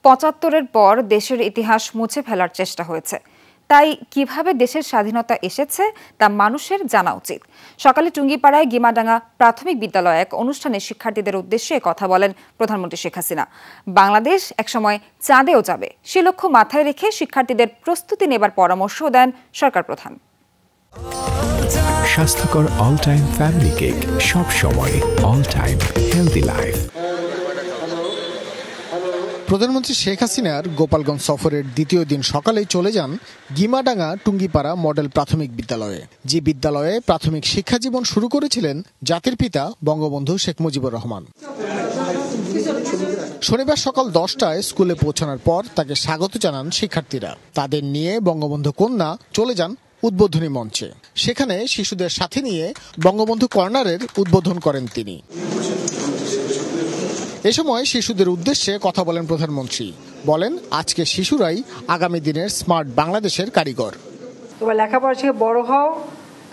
৭৫-এর পর দেশের ইতিহাস মুছে ফেলার চেষ্টা হয়েছে। তাই কিভাবে দেশের স্বাধীনতা এসেছে তা মানুষের জানা উচিত। সকালে টুঙ্গিপাড়ায় গিমাডাঙ্গা প্রাথমিক বিদ্যালয়ে এক অনুষ্ঠানে শিক্ষার্থীদের উদ্দেশ্যে কথা বলেন প্রধানমন্ত্রী শেখ হাসিনা। বাংলাদেশ একসময় চাঁদেও যাবে, সে লক্ষ্য মাথায় রেখে শিক্ষার্থীদের প্রস্তুতি নেবার পরামর্শ দেন সরকার প্রধান। স্বাস্থ্যকর অল টাইম ফ্যামিলি কেক, সব সময় অল টাইম হেলদি লাইফ। প্রধানমন্ত্রী শেখ হাসিনার গোপালগঞ্জ সফরের দ্বিতীয় দিন সকালেই চলে যান গিমাডাঙ্গা টুঙ্গিপাড়া মডেল প্রাথমিক বিদ্যালয়ে, যে বিদ্যালয়ে প্রাথমিক শিক্ষা জীবন শুরু করেছিলেন জাতির পিতা বঙ্গবন্ধু শেখ মুজিবুর রহমান। শনিবার সকাল 10টায় স্কুলে পৌঁছানোর পর তাকে স্বাগত জানান শিক্ষার্থীরা। তাদের নিয়ে বঙ্গবন্ধু কন্যা চলে যান উদ্বোধনী মঞ্চে। সেখানে শিশুদের সাথে নিয়ে বঙ্গবন্ধু কর্নারের উদ্বোধন করেন তিনি। এ সময় শিশুদের উদ্দেশ্যে কথা বলেন প্রধানমন্ত্রী। বলেন, আজকে শিশুরাই আগামী দিনের স্মার্ট বাংলাদেশের কারিগর। তোমরা লেখাপড়া শিখে বড় হও,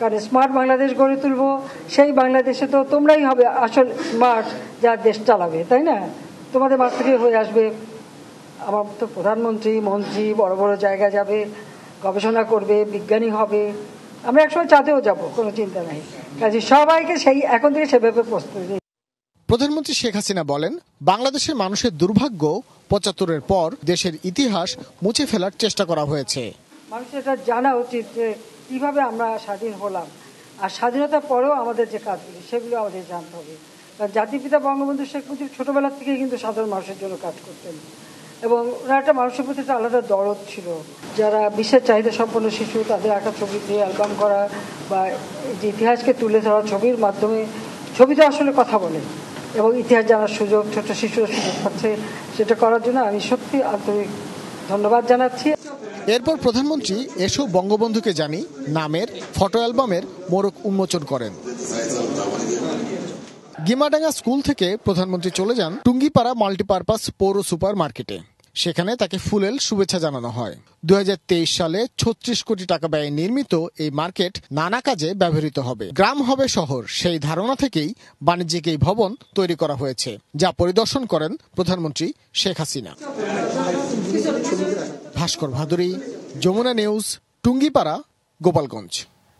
কারণ স্মার্ট বাংলাদেশ গড়ে তুলবো। সেই বাংলাদেশে তো তোমরাই হবে আসল স্মার্ট, যা দেশ চালাবে, তাই না? তোমাদের মাঠ থেকে হয়ে আসবে। আমার তো প্রধানমন্ত্রী, মন্ত্রী বড় বড় জায়গা যাবে, গবেষণা করবে, বিজ্ঞানী হবে। আমরা একসময় চাঁদেও যাব, কোনো চিন্তা নাই। কাজে সবাইকে সেই এখন থেকে সেভাবে প্রস্তুতি। প্রধানমন্ত্রী শেখ হাসিনা বলেন, বাংলাদেশের মানুষের দুর্ভাগ্য ৭৫-এর পর দেশের ইতিহাস মুছে ফেলার চেষ্টা করা হয়েছে। মানুষের এটা জানা উচিত যে কিভাবে আমরা স্বাধীন হলাম, আর স্বাধীনতার পরেও আমাদের যে কাজগুলি সেগুলো আমাদের জানতে হবে। কারণ জাতির পিতা বঙ্গবন্ধু শেখ মুজিব ছোটবেলা থেকেই কিন্তু সাধারণ মানুষের জন্য কাজ করতেন, এবং ওনার একটা মানুষের প্রতি একটা আলাদা দরদ ছিল। যারা বিশেষ চাহিদা সম্পন্ন শিশু, তাদের একটা ছবি দিয়ে অ্যালবাম করা বা যে ইতিহাসকে তুলে ধরা ছবির মাধ্যমে, ছবিতে আসলে কথা বলে এবং ইতিহাস জানার সুযোগ ছোট শিশুরা সুযোগ পাচ্ছে, সেটা করার জন্য আমি সত্যি আন্তরিক ধন্যবাদ জানাচ্ছি। এরপর প্রধানমন্ত্রী এসো বঙ্গবন্ধুকে জানি নামের ফটো অ্যালবামের মোড়ক উন্মোচন করেন। গিমাডাঙ্গা স্কুল থেকে প্রধানমন্ত্রী চলে যান টুঙ্গিপাড়া মাল্টিপারপাস পৌর সুপার মার্কেটে। সেখানে তাকে ফুলেল শুভেচ্ছা জানানো হয়। 2023 সালে 36 কোটি টাকা ব্যয়ে নির্মিত এই মার্কেট নানা কাজে ব্যবহৃত হবে। গ্রাম হবে শহর, সেই ধারণা থেকেই বাণিজ্যিক এই ভবন তৈরি করা হয়েছে, যা পরিদর্শন করেন প্রধানমন্ত্রী শেখ হাসিনা। ভাস্কর ভাদুরী, যমুনা নিউজ, টুঙ্গিপাড়া, গোপালগঞ্জ।